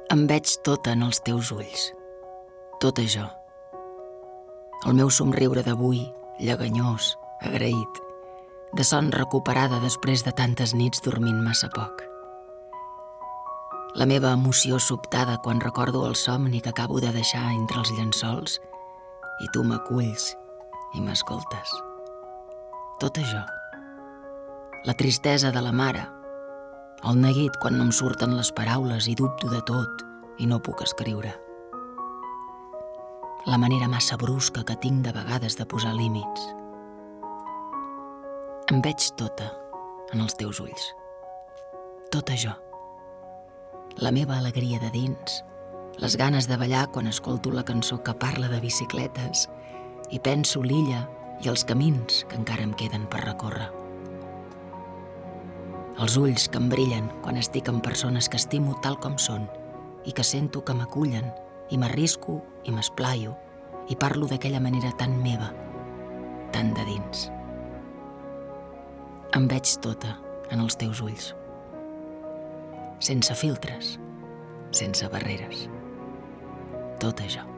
Em veig tota en els teus ulls, tota jo. El meu somriure d'avui, lleganyós, agraït, de son recuperada després de tantes nits dormint massa poc. La meva emoció sobtada quan recordo el somni que acabo de deixar entre els llençols i tu m'aculls i m'escoltes. Tota jo. La tristesa de la mare, el neguit quan no em surten les paraules i dubto de tot i no puc escriure. La manera massa brusca que tinc de vegades de posar límits. Em veig tota en els teus ulls. Tota jo. La meva alegria de dins, les ganes de ballar quan escolto la cançó que parla de bicicletes i penso l'illa i els camins que encara em queden per recórrer. Els ulls que em brillen quan estic amb persones que estimo tal com són i que sento que m'acullen i m'arrisco i m'esplaio i parlo d'aquella manera tan meva, tan de dins. Em veig tota en els teus ulls. Sense filtres, sense barreres. Tota jo.